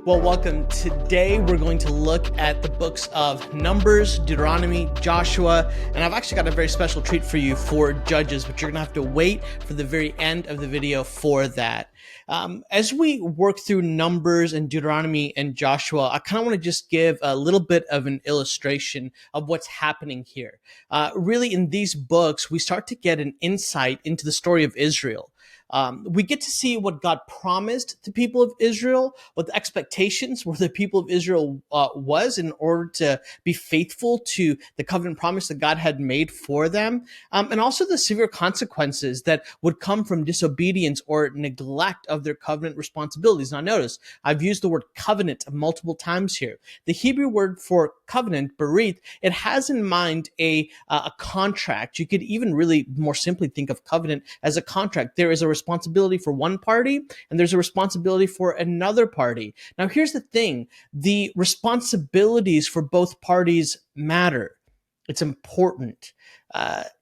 Well, welcome. Today we're going to look at the books of Numbers, Deuteronomy, Joshua, and I've actually got a very special treat for you for Judges, but you're going to have to wait for the very end of the video for that. As we work through Numbers and Deuteronomy and Joshua, I kind of want to just give a little bit of an illustration of what's happening here. Really, in these books, we start to get an insight into the story of Israel. We get to see what God promised the people of Israel, what the expectations were the people of Israel was in order to be faithful to the covenant promise that God had made for them, and also the severe consequences that would come from disobedience or neglect of their covenant responsibilities. Now notice, I've used the word covenant multiple times here. The Hebrew word for covenant, berith, it has in mind a contract. You could even really more simply think of covenant as a contract. There is a responsibility for one party and there's a responsibility for another party. Now, here's the thing. The responsibilities for both parties matter. It's important.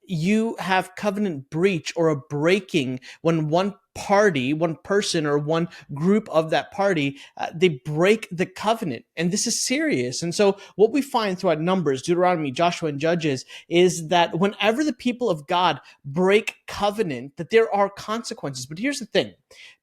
You have covenant breach or a breaking when one party, one person, or one group of that party, they break the covenant. And this is serious. And so what we find throughout Numbers, Deuteronomy, Joshua, and Judges is that whenever the people of God break covenant, that there are consequences. But here's the thing.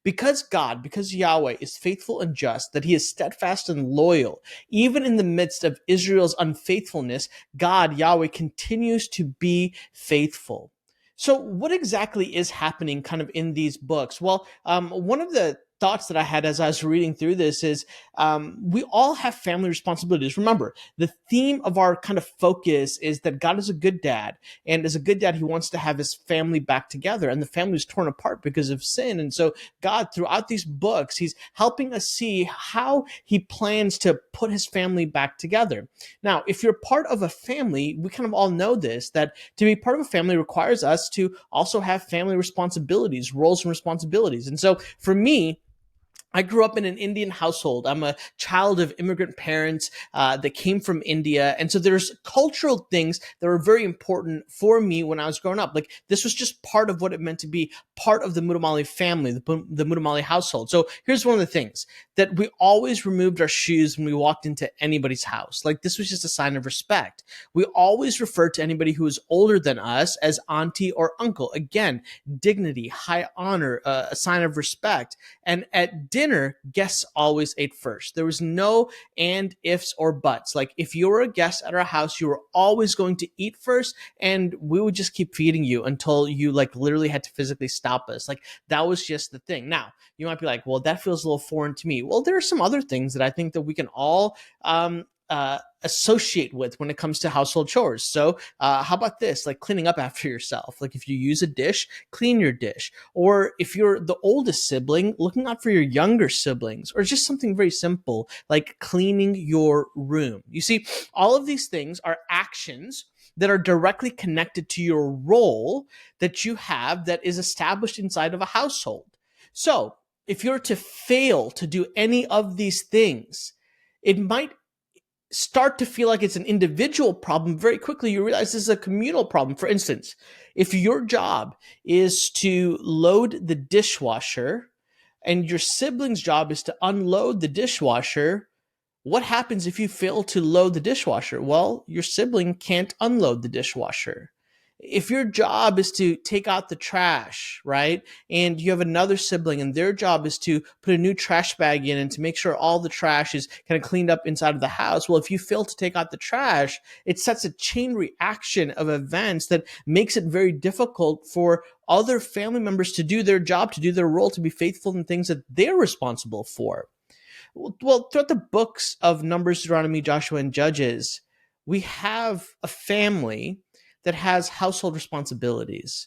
Because God, because Yahweh is faithful and just, that he is steadfast and loyal, even in the midst of Israel's unfaithfulness, God, Yahweh, continues to be faithful. So what exactly is happening kind of in these books? Well, one of the thoughts that I had as I was reading through this is we all have family responsibilities. Remember, the theme of our kind of focus is that God is a good dad, and as a good dad, he wants to have his family back together, and the family is torn apart because of sin. And so God, throughout these books, he's helping us see how he plans to put his family back together. Now, if you're part of a family, we kind of all know this, that to be part of a family requires us to also have family responsibilities, roles and responsibilities. And so for me, I grew up in an Indian household. I'm a child of immigrant parents that came from India. And so there's cultural things that were very important for me when I was growing up. Like this was just part of what it meant to be part of the Muddamalle family, the Muddamalle household. So here's one of the things, that we always removed our shoes when we walked into anybody's house. Like this was just a sign of respect. We always referred to anybody who was older than us as auntie or uncle. Again, dignity, high honor, a sign of respect. And at dinner, guests always ate first. There was no and, ifs, or buts. Like if you were a guest at our house, you were always going to eat first, and we would just keep feeding you until you like literally had to physically stop us. Like that was just the thing. Now, you might be like, well, that feels a little foreign to me. Well, there are some other things that I think that we can all associate with when it comes to household chores. So how about this? Like cleaning up after yourself. Like if you use a dish, clean your dish. Or if you're the oldest sibling, looking out for your younger siblings. Or just something very simple like cleaning your room. You see, all of these things are actions that are directly connected to your role that you have that is established inside of a household. So if you're to fail to do any of these things, it might start to feel like it's an individual problem. Very quickly, you realize this is a communal problem. For instance, if your job is to load the dishwasher and your sibling's job is to unload the dishwasher, what happens if you fail to load the dishwasher? Well, your sibling can't unload the dishwasher. If your job is to take out the trash, right, and you have another sibling and their job is to put a new trash bag in and to make sure all the trash is kind of cleaned up inside of the house, well, if you fail to take out the trash, it sets a chain reaction of events that makes it very difficult for other family members to do their job, to do their role, to be faithful in things that they're responsible for. Well, throughout the books of Numbers, Deuteronomy, Joshua, and Judges, we have a family that has household responsibilities.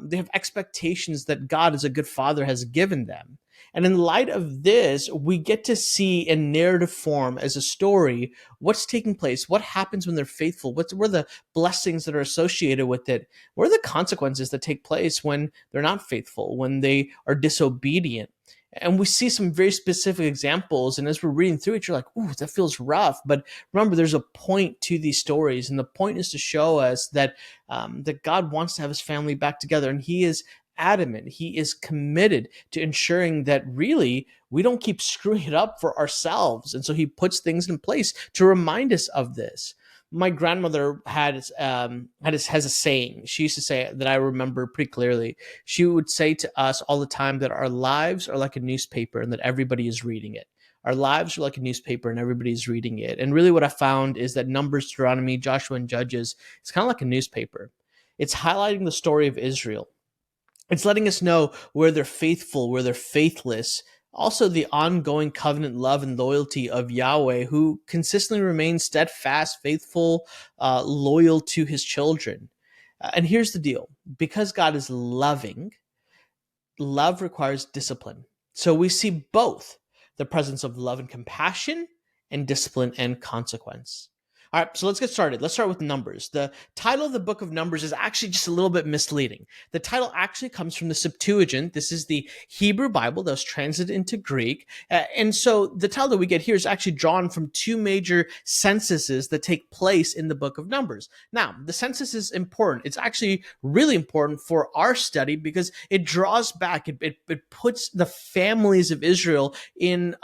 They have expectations that God as a good father has given them. And in light of this, we get to see in narrative form as a story what's taking place, what happens when they're faithful, what are the blessings that are associated with it, what are the consequences that take place when they're not faithful, when they are disobedient. And we see some very specific examples. And as we're reading through it, you're like, ooh, that feels rough. But remember, there's a point to these stories. And the point is to show us that, that God wants to have his family back together. And he is adamant. He is committed to ensuring that really we don't keep screwing it up for ourselves. And so he puts things in place to remind us of this. My grandmother has a saying. She used to say that I remember pretty clearly. She would say to us all the time that our lives are like a newspaper and that everybody is reading it. Our lives are like a newspaper and everybody's reading it. And really what I found is that Numbers, Deuteronomy, Joshua, and Judges is kind of like a newspaper. It's highlighting the story of Israel. It's letting us know where they're faithful, where they're faithless. Also, the ongoing covenant love and loyalty of Yahweh, who consistently remains steadfast, faithful, loyal to his children. And here's the deal. Because God is loving, love requires discipline. So we see both the presence of love and compassion and discipline and consequence. All right, so let's get started. Let's start with Numbers. The title of the book of Numbers is actually just a little bit misleading. The title actually comes from the Septuagint. This is the Hebrew Bible that was translated into Greek. And so the title that we get here is actually drawn from two major censuses that take place in the book of Numbers. Now, the census is important. It's actually really important for our study because it draws back, it puts the families of Israel in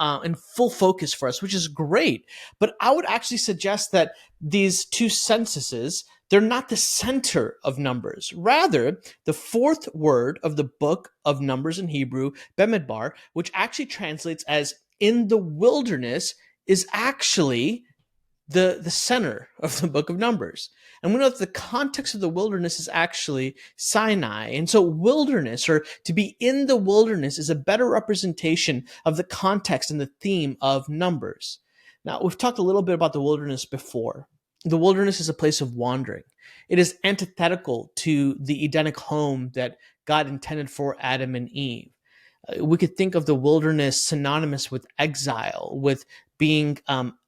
full focus for us, which is great. But I would actually suggest that these two censuses, they're not the center of Numbers. Rather, the fourth word of the book of Numbers in Hebrew, Bemidbar, which actually translates as in the wilderness, is actually the center of the book of Numbers. And we know that the context of the wilderness is actually Sinai. And so wilderness, or to be in the wilderness, is a better representation of the context and the theme of Numbers. Now, we've talked a little bit about the wilderness before. The wilderness is a place of wandering. It is antithetical to the Edenic home that God intended for Adam and Eve. We could think of the wilderness synonymous with exile, with being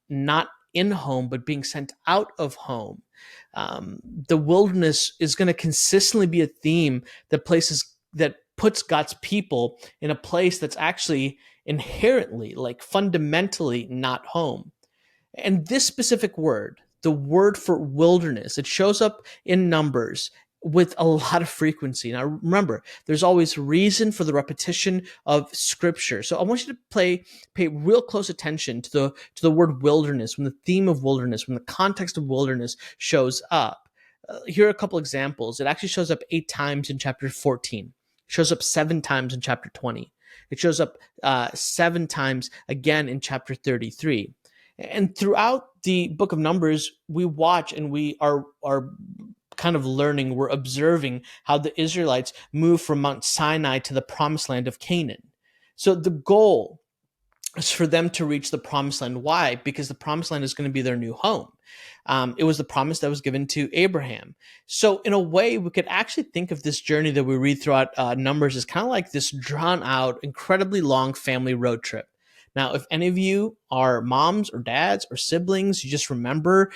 not in home, but being sent out of home. The wilderness is going to consistently be a theme that puts God's people in a place that's actually inherently, like fundamentally, not home. And this specific word, the word for wilderness, it shows up in Numbers with a lot of frequency. Now, remember, there's always reason for the repetition of scripture. So I want you to pay real close attention to the word wilderness, when the theme of wilderness, when the context of wilderness shows up. Here are a couple examples. It actually shows up 8 times in chapter 14. It shows up 7 times in chapter 20. It shows up 7 times again in chapter 33. And throughout the book of Numbers, we watch and we are kind of learning, we're observing how the Israelites move from Mount Sinai to the promised land of Canaan. So the goal is for them to reach the promised land. Why? Because the promised land is going to be their new home. It was the promise that was given to Abraham. So in a way, we could actually think of this journey that we read throughout Numbers as kind of like this drawn out, incredibly long family road trip. Now, if any of you are moms or dads or siblings, you just remember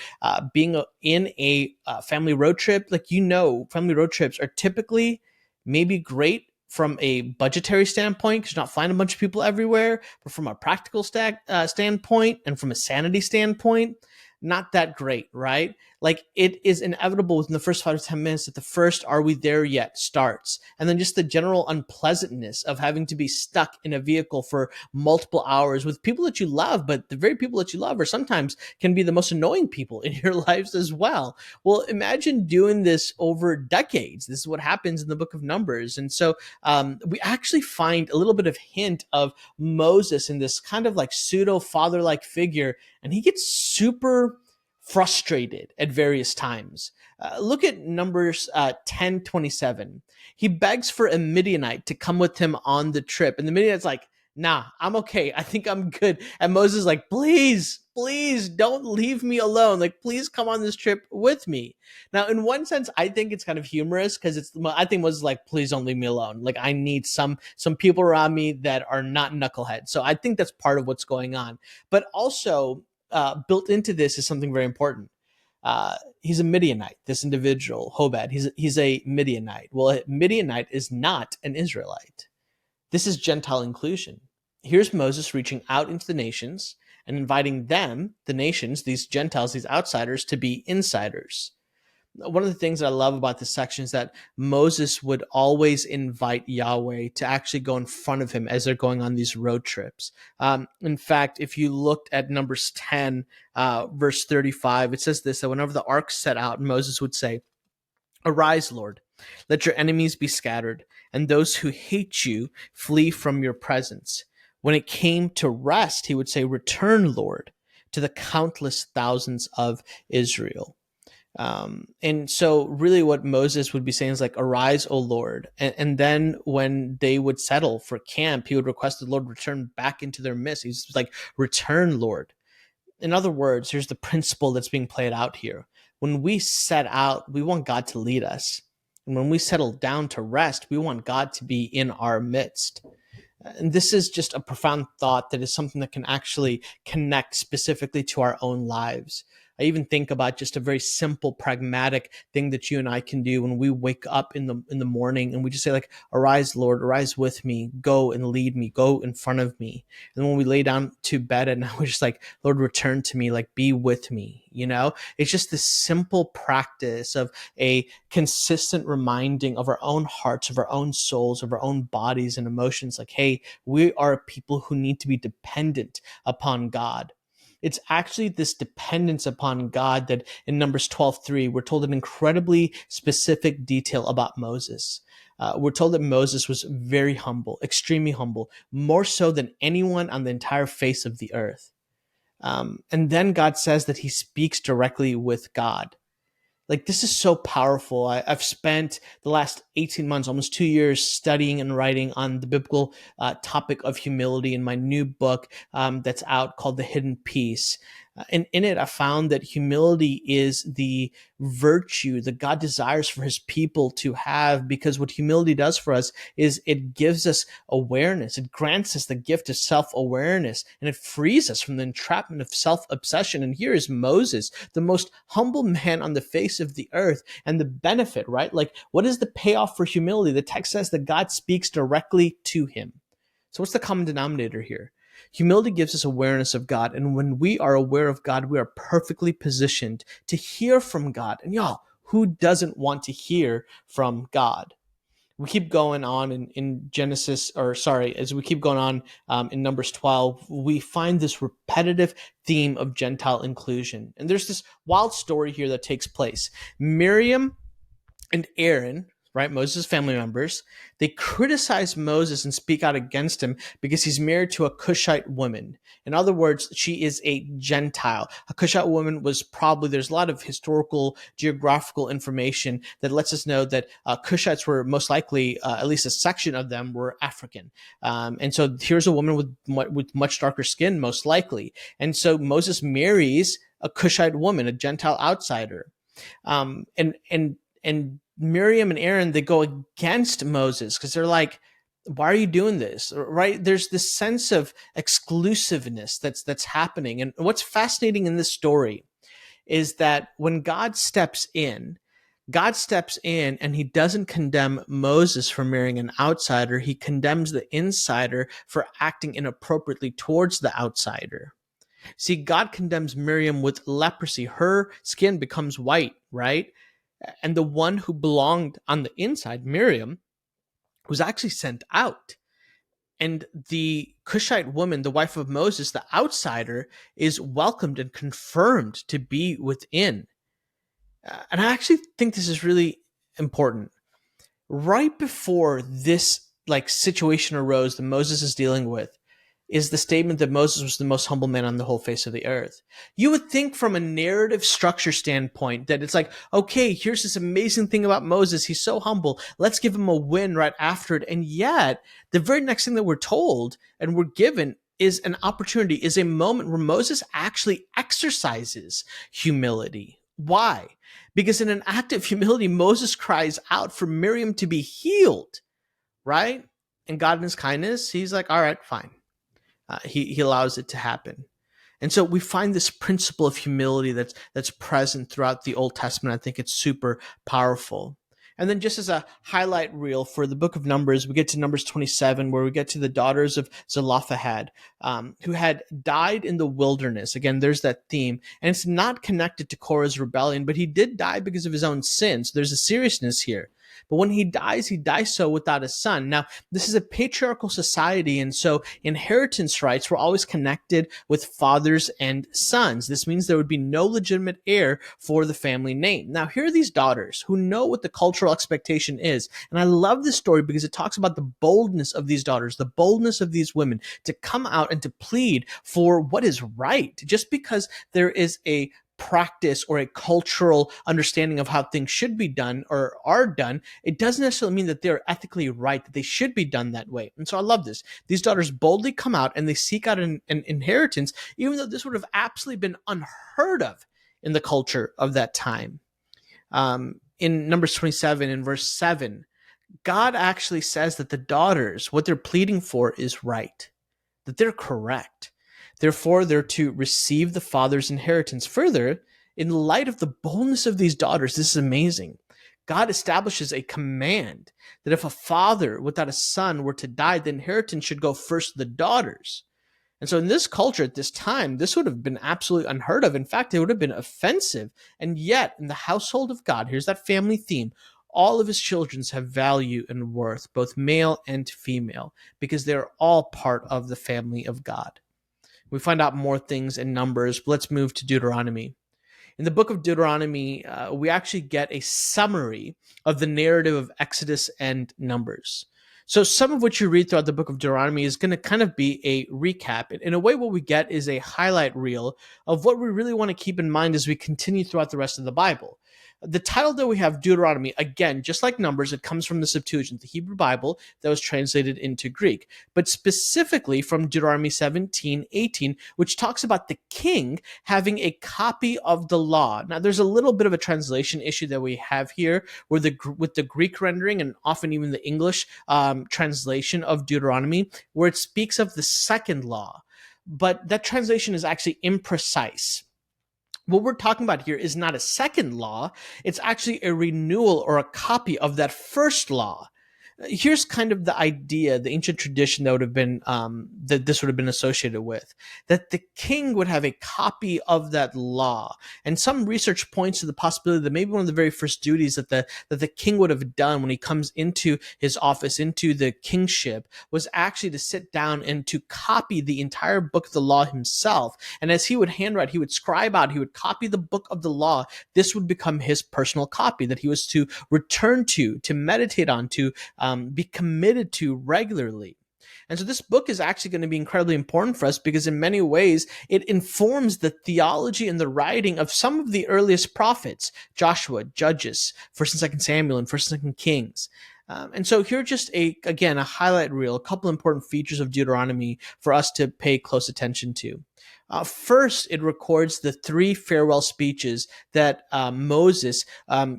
being in a family road trip, like, family road trips are typically maybe great from a budgetary standpoint because you're not flying a bunch of people everywhere, but from a practical standpoint and from a sanity standpoint, not that great, right? Like, it is inevitable within the first 5 to 10 minutes that the first "are we there yet" starts. And then just the general unpleasantness of having to be stuck in a vehicle for multiple hours with people that you love, but the very people that you love are sometimes can be the most annoying people in your lives as well. Well, imagine doing this over decades. This is what happens in the book of Numbers. And so we actually find a little bit of hint of Moses in this kind of like pseudo father-like figure, and he gets super frustrated at various times. Look at Numbers 10:27. He begs for a Midianite to come with him on the trip. And the Midianite's like, "Nah, I'm okay. I think I'm good." And Moses is like, please don't leave me alone. Like, please come on this trip with me. Now, in one sense, I think it's kind of humorous because I think Moses is like, please don't leave me alone. Like, I need some people around me that are not knuckleheads. So I think that's part of what's going on. But also, built into this is something very important. He's a Midianite, this individual, Hobad. He's a Midianite. Well, a Midianite is not an Israelite. This is Gentile inclusion. Here's Moses reaching out into the nations and inviting them, the nations, these Gentiles, these outsiders, to be insiders. One of the things that I love about this section is that Moses would always invite Yahweh to actually go in front of him as they're going on these road trips. In fact, if you looked at Numbers 10, verse 35, it says this, that whenever the ark set out, Moses would say, "Arise, Lord, let your enemies be scattered, and those who hate you flee from your presence." When it came to rest, he would say, "Return, Lord, to the countless thousands of Israel." And so really what Moses would be saying is like, "Arise, O Lord." And then when they would settle for camp, he would request the Lord return back into their midst. He's like, "Return, Lord." In other words, here's the principle that's being played out here. When we set out, we want God to lead us. And when we settle down to rest, we want God to be in our midst. And this is just a profound thought that is something that can actually connect specifically to our own lives. I even think about just a very simple, pragmatic thing that you and I can do when we wake up in the morning and we just say like, "Arise, Lord, arise with me, go and lead me, go in front of me." And when we lay down to bed at night, we're just like, "Lord, return to me, like be with me." It's just this simple practice of a consistent reminding of our own hearts, of our own souls, of our own bodies and emotions. Like, hey, we are people who need to be dependent upon God. It's actually this dependence upon God that in Numbers 12:3, we're told an incredibly specific detail about Moses. We're told that Moses was very humble, extremely humble, more so than anyone on the entire face of the earth. And then God says that he speaks directly with God. Like, this is so powerful. I've spent the last 18 months, almost 2 years, studying and writing on the biblical topic of humility in my new book that's out called The Hidden Peace. And in it, I found that humility is the virtue that God desires for his people to have, because what humility does for us is it gives us awareness. It grants us the gift of self-awareness, and it frees us from the entrapment of self-obsession. And here is Moses, the most humble man on the face of the earth, and the benefit, right? Like, what is the payoff for humility? The text says that God speaks directly to him. So what's the common denominator here? Humility gives us awareness of God. And when we are aware of God, we are perfectly positioned to hear from God. And y'all, who doesn't want to hear from God? We keep going on in as we keep going on in Numbers 12, we find this repetitive theme of Gentile inclusion. And there's this wild story here that takes place. Miriam and Aaron, right, Moses' family members, they criticize Moses and speak out against him because he's married to a Cushite woman. In other words, she is a Gentile. A Cushite woman was probably, there's a lot of historical, geographical information that lets us know that Cushites were most likely, at least a section of them, were African. And so here's a woman with much darker skin, most likely. And so Moses marries a Cushite woman, a Gentile outsider. And Miriam and Aaron, they go against Moses because they're like, "Why are you doing this?" Right? There's this sense of exclusiveness that's happening. And what's fascinating in this story is that when God steps in and he doesn't condemn Moses for marrying an outsider. He condemns the insider for acting inappropriately towards the outsider. See, God condemns Miriam with leprosy. Her skin becomes white, right? And the one who belonged on the inside, Miriam, was actually sent out. And the Cushite woman, the wife of Moses, the outsider, is welcomed and confirmed to be within. And I actually think this is really important. Right before this situation arose that Moses is dealing with, is the statement that Moses was the most humble man on the whole face of the earth. You would think from a narrative structure standpoint that it's like, okay, here's this amazing thing about Moses. He's so humble. Let's give him a win right after it. And yet, the very next thing that we're told and we're given is an opportunity, is a moment where Moses actually exercises humility. Why? Because in an act of humility, Moses cries out for Miriam to be healed, right? And God in his kindness, he's like, all right, fine. He allows it to happen. And so we find this principle of humility that's present throughout the Old Testament. I think it's super powerful. And then just as a highlight reel for the book of Numbers, we get to Numbers 27, where we get to the daughters of Zelophehad, who had died in the wilderness. Again, there's that theme. And it's not connected to Korah's rebellion, but he did die because of his own sin. So there's a seriousness here. But when he dies so without a son. Now, this is a patriarchal society, and so inheritance rights were always connected with fathers and sons. This means there would be no legitimate heir for the family name. Now, here are these daughters who know what the cultural expectation is. And I love this story because it talks about the boldness of these daughters, the boldness of these women to come out and to plead for what is right. Just because there is a practice or a cultural understanding of how things should be done or are done, it doesn't necessarily mean that they're ethically right, that they should be done that way. And so I love this. These daughters boldly come out and they seek out an inheritance, even though this would have absolutely been unheard of in the culture of that time. In Numbers 27, in verse 7, God actually says that the daughters, what they're pleading for is right, that they're correct. Therefore, they're to receive the father's inheritance. Further, in light of the boldness of these daughters, this is amazing. God establishes a command that if a father without a son were to die, the inheritance should go first to the daughters. And so in this culture at this time, this would have been absolutely unheard of. In fact, it would have been offensive. And yet, in the household of God, here's that family theme, all of his children have value and worth, both male and female, because they're all part of the family of God. We find out more things in Numbers, but let's move to Deuteronomy. In the book of Deuteronomy, we actually get a summary of the narrative of Exodus and Numbers. So some of what you read throughout the book of Deuteronomy is going to kind of be a recap. In a way, what we get is a highlight reel of what we really want to keep in mind as we continue throughout the rest of the Bible. The title that we have, Deuteronomy, again, just like Numbers, it comes from the Septuagint, the Hebrew Bible that was translated into Greek, but specifically from Deuteronomy 17:18, which talks about the king having a copy of the law. Now, there's a little bit of a translation issue that we have here with the Greek rendering and often even the English translation of Deuteronomy, where it speaks of the second law, but that translation is actually imprecise. What we're talking about here is not a second law. It's actually a renewal or a copy of that first law. Here's kind of the idea, the ancient tradition that would have been that this would have been associated with, that the king would have a copy of that law. And some research points to the possibility that maybe one of the very first duties that the king would have done when he comes into his office, into the kingship, was actually to sit down and to copy the entire book of the law himself. And as he would handwrite, he would scribe out, he would copy the book of the law. This would become his personal copy that he was to return to meditate on, to be committed to regularly. And so this book is actually going to be incredibly important for us because in many ways it informs the theology and the writing of some of the earliest prophets, Joshua, Judges, 1st and 2nd Samuel, and 1st and 2nd Kings. And so here just a highlight reel, a couple important features of Deuteronomy for us to pay close attention to. First, it records the 3 farewell speeches that Moses,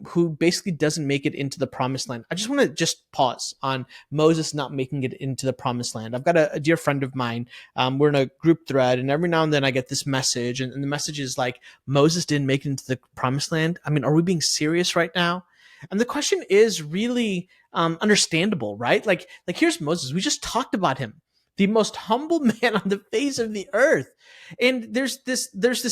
who basically doesn't make it into the promised land. I just want to just pause on Moses not making it into the promised land. I've got a dear friend of mine. We're in a group thread, and every now and then I get this message, and the message is like, Moses didn't make it into the promised land. I mean, are we being serious right now? And the question is really understandable, right? Like here's Moses. We just talked about him, the most humble man on the face of the earth. And there's this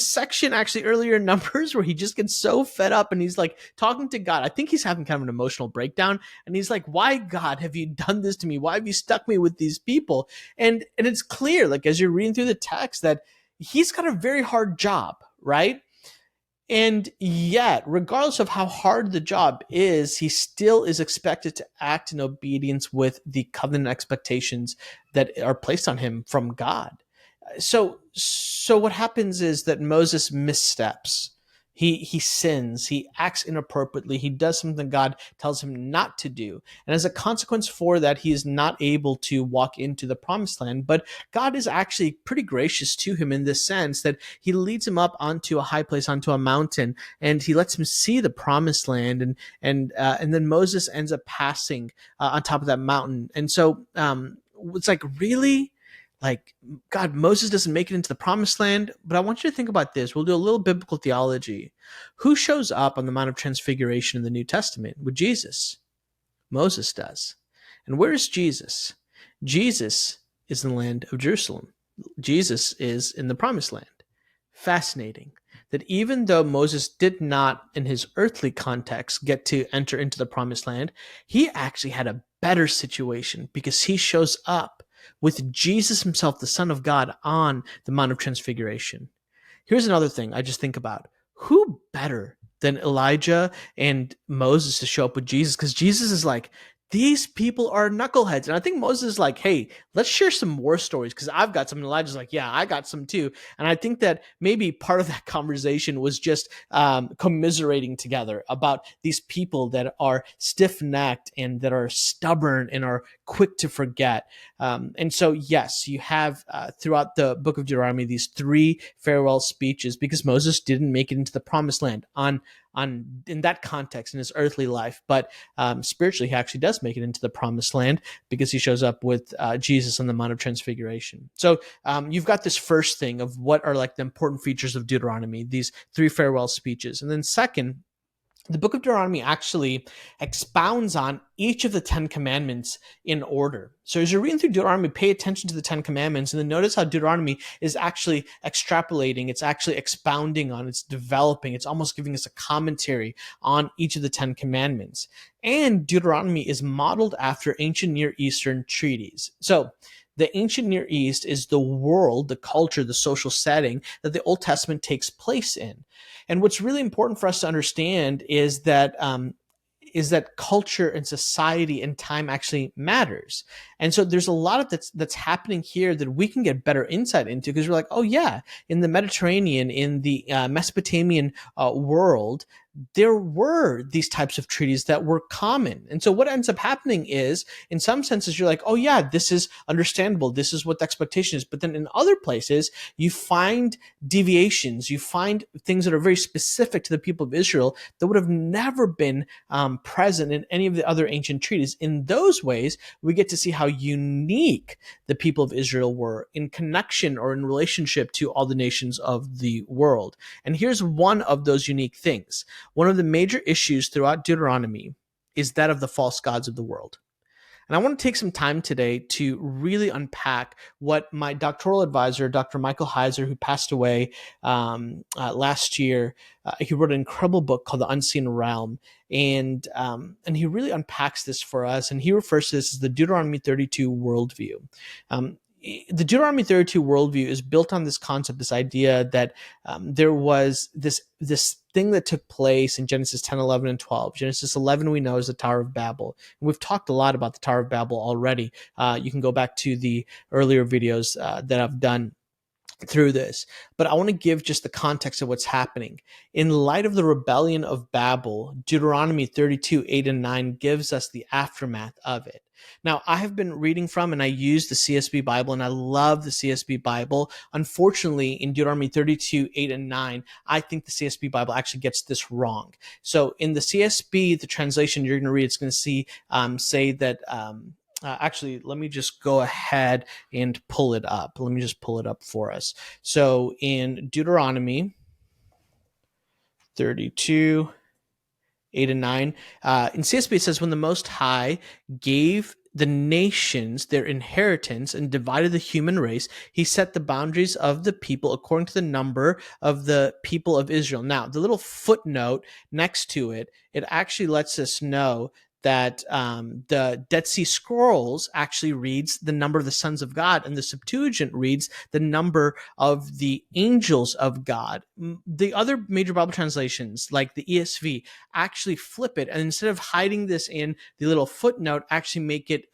section actually earlier in Numbers where he just gets so fed up and he's like talking to God. I think he's having kind of an emotional breakdown. And he's like, why, God, have you done this to me? Why have you stuck me with these people? And it's clear, like as you're reading through the text, that he's got a very hard job, right? And yet, regardless of how hard the job is, he still is expected to act in obedience with the covenant expectations that are placed on him from God. So what happens is that Moses missteps. He sins, he acts inappropriately, he does something God tells him not to do. And as a consequence for that, he is not able to walk into the promised land. But God is actually pretty gracious to him in this sense that he leads him up onto a high place, onto a mountain, and he lets him see the promised land. And then Moses ends up passing on top of that mountain. And so it's like, really? like, God, Moses doesn't make it into the promised land. But I want you to think about this. We'll do a little biblical theology. Who shows up on the Mount of Transfiguration in the New Testament with Jesus? Moses does. And where is Jesus? Jesus is in the land of Jerusalem. Jesus is in the promised land. Fascinating that even though Moses did not, in his earthly context, get to enter into the promised land, he actually had a better situation because he shows up with Jesus himself, the Son of God, on the Mount of Transfiguration. Here's another thing I just think about. Who better than Elijah and Moses to show up with Jesus? Because Jesus is like, these people are knuckleheads. And I think Moses is like, hey, let's share some war stories because I've got some. And Elijah's like, yeah, I got some too. And I think that maybe part of that conversation was just commiserating together about these people that are stiff-necked and that are stubborn and are quick to forget. And so, yes, you have throughout the book of Deuteronomy these 3 farewell speeches because Moses didn't make it into the promised land on in that context in his earthly life, but spiritually he actually does make it into the promised land because he shows up with Jesus on the Mount of Transfiguration. So you've got this first thing of what are like the important features of Deuteronomy, these 3 farewell speeches. And then second, the book of Deuteronomy actually expounds on each of the 10 commandments in order. So as you're reading through Deuteronomy, pay attention to the 10 commandments and then notice how Deuteronomy is actually extrapolating, it's actually expounding on, it's developing, it's almost giving us a commentary on each of the 10 commandments. And Deuteronomy is modeled after ancient Near Eastern treaties. So the ancient Near East is the world, the culture, the social setting that the Old Testament takes place in. And what's really important for us to understand is that culture and society and time actually matters. And so there's a lot of that's happening here that we can get better insight into because we're like, oh yeah, in the Mediterranean, in the Mesopotamian world, there were these types of treaties that were common. And so what ends up happening is, in some senses, you're like, oh yeah, this is understandable. This is what the expectation is. But then in other places, you find deviations. You find things that are very specific to the people of Israel that would have never been present in any of the other ancient treaties. In those ways, we get to see how unique the people of Israel were in connection or in relationship to all the nations of the world. And here's one of those unique things. One of the major issues throughout Deuteronomy is that of the false gods of the world. And I want to take some time today to really unpack what my doctoral advisor, Dr. Michael Heiser, who passed away last year, he wrote an incredible book called The Unseen Realm. And he really unpacks this for us. And he refers to this as the Deuteronomy 32 worldview. The Deuteronomy 32 worldview is built on this concept, this idea that there was this thing that took place in Genesis 10, 11, and 12. Genesis 11 we know is the Tower of Babel. And we've talked a lot about the Tower of Babel already. You can go back to the earlier videos that I've done through this, but I want to give just the context of what's happening. In light of the rebellion of Babel, Deuteronomy 32, 8 and 9 gives us the aftermath of it. Now, I have been reading from and I use the CSB Bible, and I love the CSB Bible. Unfortunately, in Deuteronomy 32, 8 and 9, I think the CSB Bible actually gets this wrong. So in the CSB, the translation you're going to read, it's going to see say that actually, let me just go ahead and pull it up. Let me just pull it up for us. So in Deuteronomy 32, 8 and 9, in CSB it says, when the Most High gave the nations their inheritance and divided the human race, he set the boundaries of the people according to the number of the people of Israel. Now, the little footnote next to it, it actually lets us know that the Dead Sea Scrolls actually reads the number of the sons of God, and the Septuagint reads the number of the angels of God. The other major Bible translations, like the ESV, actually flip it, and instead of hiding this in the little footnote, actually make it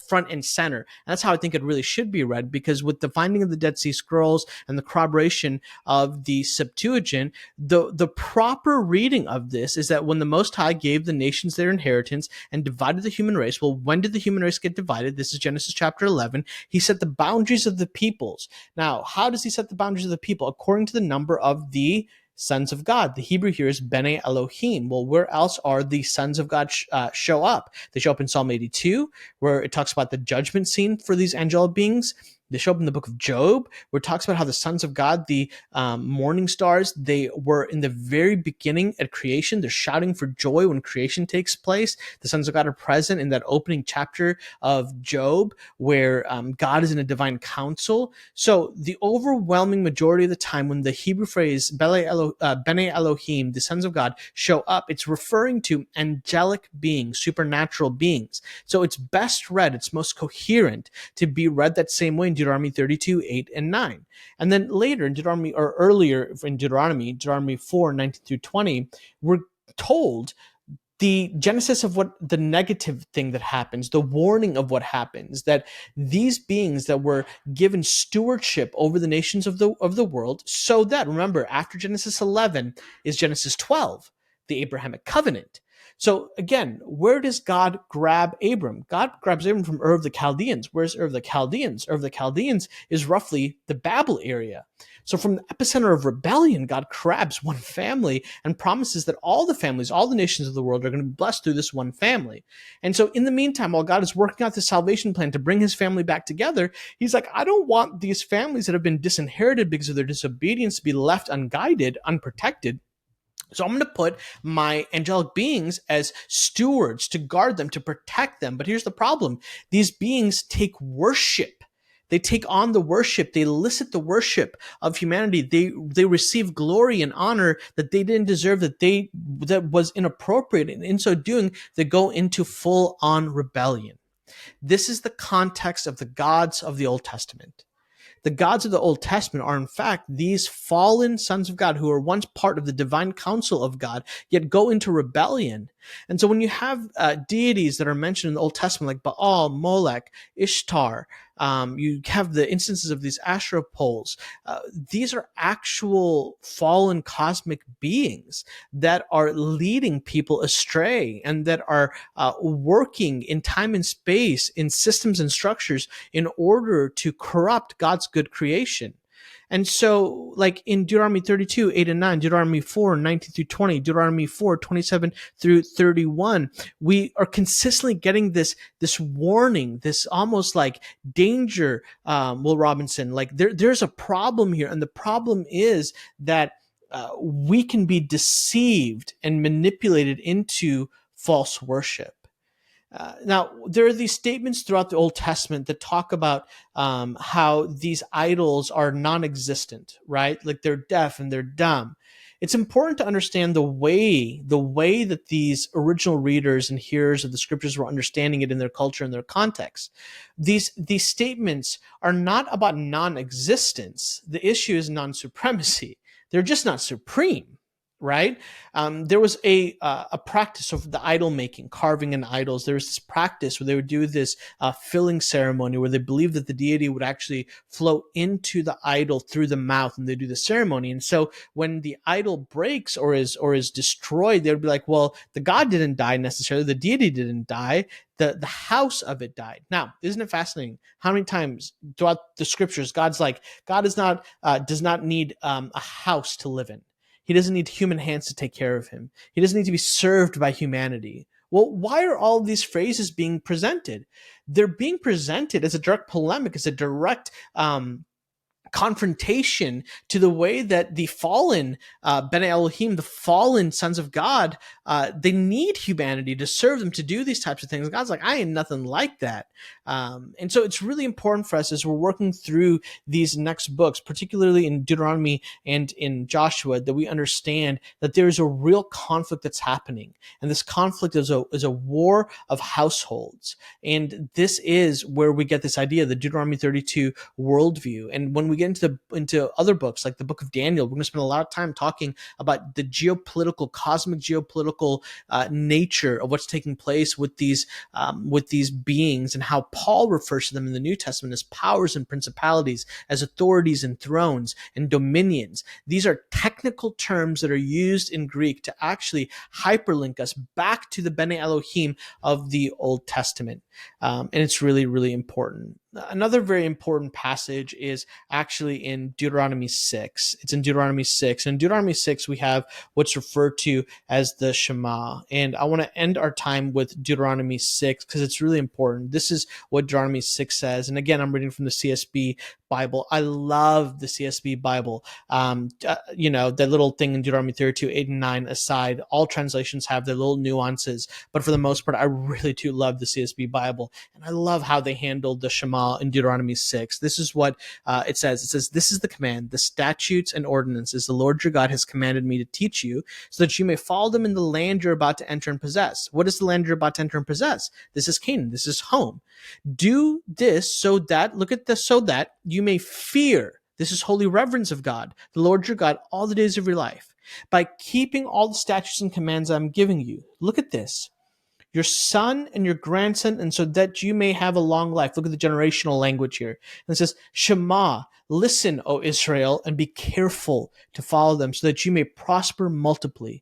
front and center. And that's how I think it really should be read, because with the finding of the Dead Sea Scrolls and the corroboration of the Septuagint, the proper reading of this is that when the Most High gave the nations their inheritance and divided the human race. Well, when did the human race get divided? This is Genesis chapter 11. He set the boundaries of the peoples. Now, how does he set the boundaries of the people? According to the number of the sons of God. The Hebrew here is Bene Elohim. Well, where else are the sons of God show up? They show up in Psalm 82, where it talks about the judgment scene for these angelic beings. They show up in the book of Job, where it talks about how the sons of God, the morning stars, they were in the very beginning at creation. They're shouting for joy when creation takes place. The sons of God are present in that opening chapter of Job, where God is in a divine council. So the overwhelming majority of the time when the Hebrew phrase Bene Elohim, the sons of God, show up, it's referring to angelic beings, supernatural beings. So it's best read, it's most coherent to be read that same way in Deuteronomy 32, 8, and 9. And then later in Deuteronomy, or earlier in Deuteronomy 4, 19 through 20, we're told the genesis of what the negative thing that happens, the warning of what happens, that these beings that were given stewardship over the nations of the world, so that, remember, after Genesis 11 is Genesis 12, the Abrahamic covenant. So again, where does God grab Abram? God grabs Abram from Ur of the Chaldeans. Where's Ur of the Chaldeans? Ur of the Chaldeans is roughly the Babel area. So from the epicenter of rebellion, God grabs one family and promises that all the families, all the nations of the world are going to be blessed through this one family. And so in the meantime, while God is working out the salvation plan to bring his family back together, he's like, I don't want these families that have been disinherited because of their disobedience to be left unguided, unprotected. So I'm going to put my angelic beings as stewards to guard them, to protect them. But here's the problem. These beings take worship. They take on the worship. They elicit the worship of humanity. They receive glory and honor that they didn't deserve, that was inappropriate. And in so doing, they go into full-on rebellion. This is the context of the gods of the Old Testament. The gods of the Old Testament are, in fact, these fallen sons of God who are once part of the divine counsel of God, yet go into rebellion. And so when you have deities that are mentioned in the Old Testament, like Baal, Molech, Ishtar, you have the instances of these Asherah poles. These are actual fallen cosmic beings that are leading people astray and that are working in time and space, in systems and structures, in order to corrupt God's good creation. And so, like in Deuteronomy 32, 8 and 9, Deuteronomy 4, 19 through 20, Deuteronomy 4, 27 through 31, we are consistently getting this warning, this almost like danger, Will Robinson, like there's a problem here. And the problem is that we can be deceived and manipulated into false worship. Now, there are these statements throughout the Old Testament that talk about how these idols are non-existent, right? Like they're deaf and they're dumb. It's important to understand the way that these original readers and hearers of the scriptures were understanding it in their culture and their context. These statements are not about non-existence. The issue is non-supremacy. They're just not supreme. Right? There was a practice of the idol making, carving in idols. There was this practice where they would do this filling ceremony where they believed that the deity would actually flow into the idol through the mouth, and they do the ceremony. And so when the idol breaks or is destroyed, they would be like, well, the god didn't die necessarily. The deity didn't die. The house of it died. Now, isn't it fascinating how many times throughout the scriptures God does not need a house to live in. He doesn't need human hands to take care of him. He doesn't need to be served by humanity. Well, why are all of these phrases being presented? They're being presented as a direct polemic, as a direct confrontation to the way that the fallen Bene Elohim, the fallen sons of God, they need humanity to serve them, to do these types of things. God's like, I ain't nothing like that. And so it's really important for us as we're working through these next books, particularly in Deuteronomy and in Joshua, that we understand that there is a real conflict that's happening. And this conflict is a war of households. And this is where we get this idea, the Deuteronomy 32 worldview. And when we get into other books, like the book of Daniel, we're going to spend a lot of time talking about the cosmic geopolitical nature of what's taking place with these beings, and how Paul refers to them in the New Testament as powers and principalities, as authorities and thrones and dominions. These are technical terms that are used in Greek to actually hyperlink us back to the Bene Elohim of the Old Testament. And it's really, really important. Another very important passage is actually in Deuteronomy 6. It's in Deuteronomy 6. In Deuteronomy 6, we have what's referred to as the Shema. And I want to end our time with Deuteronomy 6 because it's really important. This is what Deuteronomy 6 says. And again, I'm reading from the CSB Bible. I love the CSB Bible. The little thing in Deuteronomy 32, 8 and 9 aside, all translations have their little nuances. But for the most part, I really do love the CSB Bible. And I love how they handled the Shema in Deuteronomy 6. This is what it says. It says, "This is the command, the statutes and ordinances the Lord your God has commanded me to teach you, so that you may follow them in the land you're about to enter and possess." What is the land you're about to enter and possess? This is Canaan. This is home. "Do this so that," look at this, "so that you may fear." This is holy reverence of God, the Lord your God, all the days of your life, by keeping all the statutes and commands I'm giving you. Look at this. "Your son and your grandson, and so that you may have a long life." Look at the generational language here. And it says, "Shema, listen, O Israel, and be careful to follow them, so that you may prosper and multiply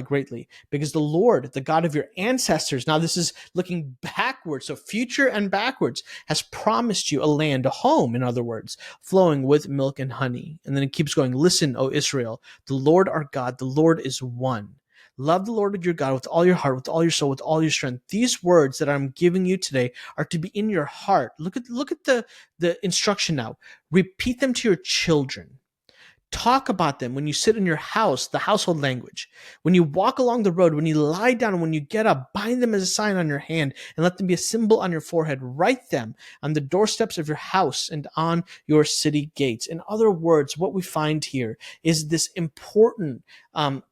greatly. Because the Lord, the God of your ancestors," now this is looking backwards, so future and backwards, "has promised you a land, a home, in other words, flowing with milk and honey." And then it keeps going, "Listen, O Israel, the Lord our God, the Lord is one. Love the Lord your God with all your heart, with all your soul, with all your strength." These words that I'm giving you today are to be in your heart. Look at the instruction now. "Repeat them to your children. Talk about them when you sit in your house," the household language. "When you walk along the road, when you lie down, and when you get up, bind them as a sign on your hand, and let them be a symbol on your forehead. Write them on the doorsteps of your house and on your city gates." In other words, what we find here is this important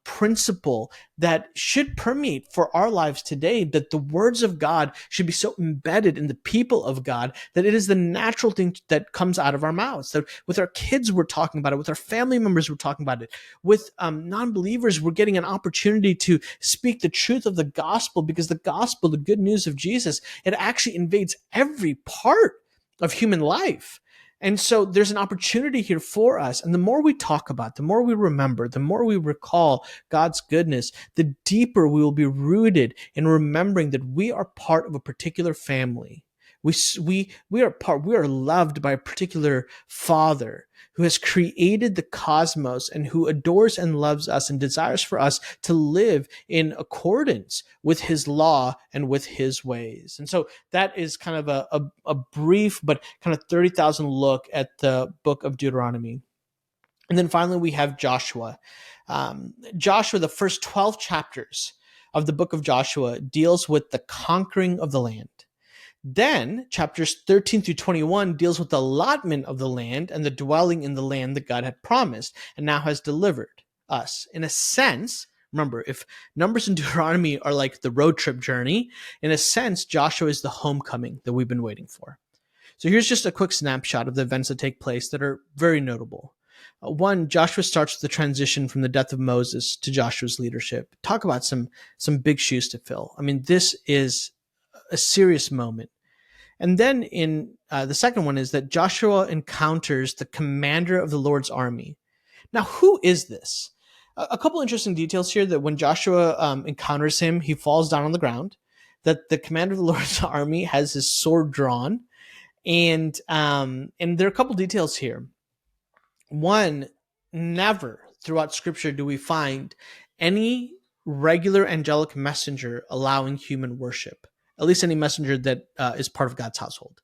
principle that should permeate for our lives today, that the words of God should be so embedded in the people of God that it is the natural thing that comes out of our mouths. That with our kids, we're talking about it. With our family members, we're talking about it. With non-believers, we're getting an opportunity to speak the truth of the gospel, because the gospel, the good news of Jesus, it actually invades every part of human life. And so there's an opportunity here for us. And the more we talk about, the more we remember, the more we recall God's goodness, the deeper we will be rooted in remembering that we are part of a particular family. We are loved by a particular Father who has created the cosmos and who adores and loves us and desires for us to live in accordance with his law and with his ways. And so that is kind of a brief but kind of 30,000 look at the book of Deuteronomy. And then finally we have Joshua. Joshua, the first 12 chapters of the book of Joshua, deals with the conquering of the land. Then chapters 13 through 21 deals with the allotment of the land and the dwelling in the land that God had promised and now has delivered us. In a sense, remember, if Numbers and Deuteronomy are like the road trip journey, in a sense, Joshua is the homecoming that we've been waiting for. So here's just a quick snapshot of the events that take place that are very notable. One, Joshua starts with the transition from the death of Moses to Joshua's leadership. Talk about some big shoes to fill. I mean, this is a serious moment. And then in the second one is that Joshua encounters the commander of the Lord's army. Now, who is this? A couple interesting details here: that when Joshua encounters him, he falls down on the ground, that the commander of the Lord's army has his sword drawn, and there are a couple details here. One, never throughout Scripture do we find any regular angelic messenger allowing human worship, at least any messenger that is part of God's household,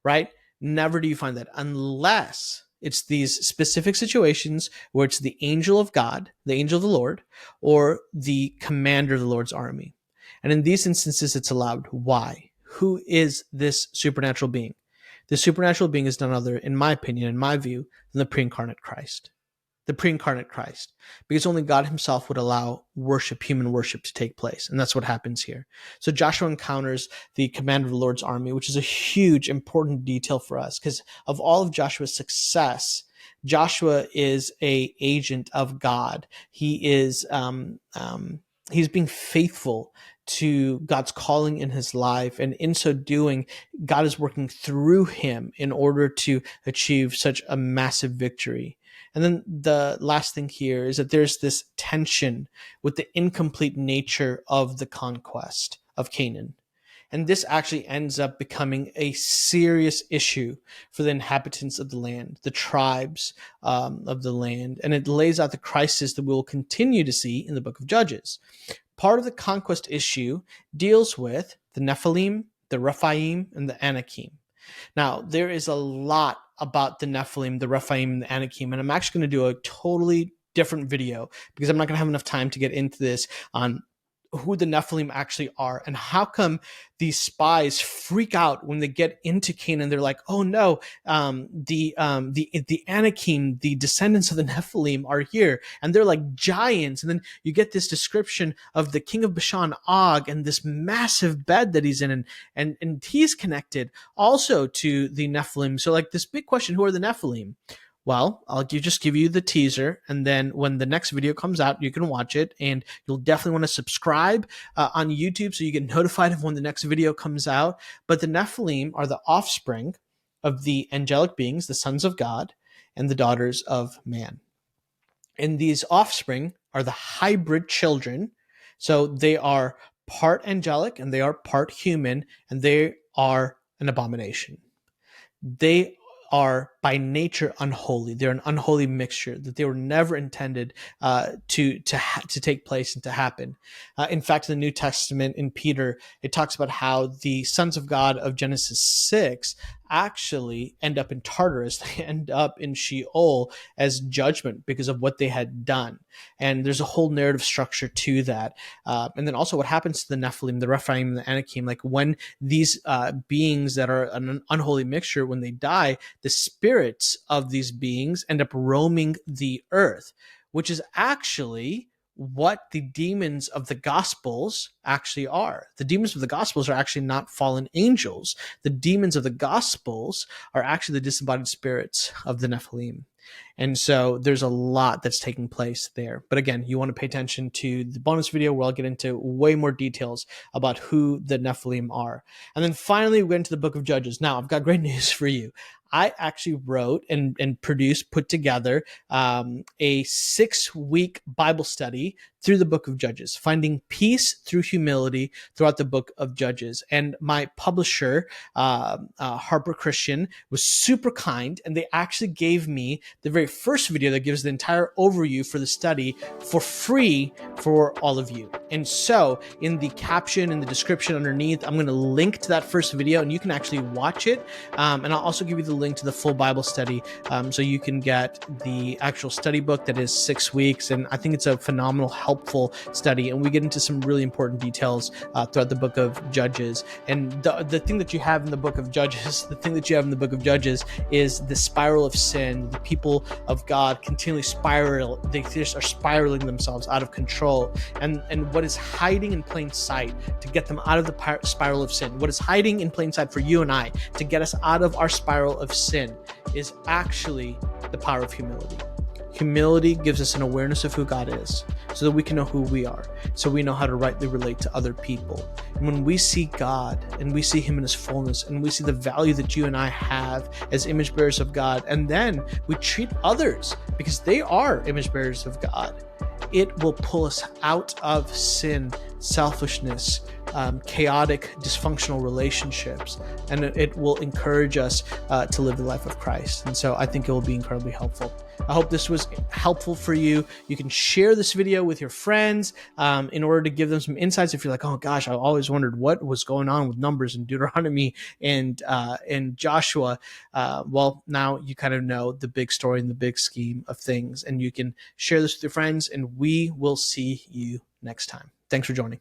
right? Never do you find that, unless it's these specific situations where it's the angel of God, the angel of the Lord, or the commander of the Lord's army. And in these instances, it's allowed. Why? Who is this supernatural being? The supernatural being is none other, in my opinion, in my view, than the pre-incarnate Christ. The pre-incarnate Christ. Because only God himself would allow worship, human worship, to take place. And that's what happens here. So Joshua encounters the commander of the Lord's army, which is a huge, important detail for us. Because of all of Joshua's success, Joshua is an agent of God. He is he's being faithful to God's calling in his life. And in so doing, God is working through him in order to achieve such a massive victory. And then the last thing here is that there's this tension with the incomplete nature of the conquest of Canaan. And this actually ends up becoming a serious issue for the inhabitants of the land, the tribes of the land. And it lays out the crisis that we will continue to see in the book of Judges. Part of the conquest issue deals with the Nephilim, the Rephaim, and the Anakim. Now, there is a lot about the Nephilim, the Rephaim, and the Anakim, and I'm actually going to do a totally different video because I'm not going to have enough time to get into this on who the Nephilim actually are and how come these spies freak out when they get into Canaan. They're like, oh no, the Anakim, the descendants of the Nephilim are here, and they're like giants. And then you get this description of the king of Bashan, Og, and this massive bed that he's in, and he's connected also to the Nephilim. So like this big question, who are the Nephilim? Well, I'll just give you the teaser, and then when the next video comes out, you can watch it, and you'll definitely want to subscribe on YouTube so you get notified of when the next video comes out. But the Nephilim are the offspring of the angelic beings, the sons of God, and the daughters of man. And these offspring are the hybrid children, so they are part angelic and they are part human, and they are an abomination. They are by nature unholy. They're an unholy mixture that they were never intended to take place and to happen. In fact, in the New Testament, in Peter, it talks about how the sons of God of Genesis 6 actually end up in Tartarus. They end up in Sheol as judgment because of what they had done. And there's a whole narrative structure to that. And then also what happens to the Nephilim, the Rephaim, and the Anakim, like when these beings that are an unholy mixture, when they die, the spirits of these beings end up roaming the earth, which is actually what the demons of the Gospels actually are. The demons of the Gospels are actually not fallen angels. The demons of the Gospels are actually the disembodied spirits of the Nephilim. And so there's a lot that's taking place there. But again, you want to pay attention to the bonus video where I'll get into way more details about who the Nephilim are. And then finally, we get into the book of Judges. Now, I've got great news for you. I actually wrote and put together a 6-week Bible study through the book of Judges, finding peace through humility throughout the book of Judges. And my publisher, Harper Christian, was super kind, and they actually gave me the very first video that gives the entire overview for the study for free for all of you. And so in the caption and the description underneath, I'm going to link to that first video, and you can actually watch it. And I'll also give you the link to the full Bible study so you can get the actual study book that is 6 weeks. And I think it's a phenomenal, helpful study. And we get into some really important details throughout the book of Judges. And the thing that you have in the book of Judges, is the spiral of sin. The people of God continually spiral. They just are spiraling themselves out of control. And what is hiding in plain sight to get them out of the spiral of sin, what is hiding in plain sight for you and I to get us out of our spiral of sin, is actually the power of humility. Humility gives us an awareness of who God is so that we can know who we are, so we know how to rightly relate to other people. And when we see God and we see him in his fullness, and we see the value that you and I have as image bearers of God, and then we treat others because they are image bearers of God, it will pull us out of sin, selfishness, chaotic, dysfunctional relationships, and it will encourage us to live the life of Christ. And so I think it will be incredibly helpful. I hope this was helpful for you. You can share this video with your friends in order to give them some insights. If you're like, oh gosh, I always wondered what was going on with Numbers and Deuteronomy and Joshua. Well, now you kind of know the big story and the big scheme of things, and you can share this with your friends, and we will see you next time. Thanks for joining.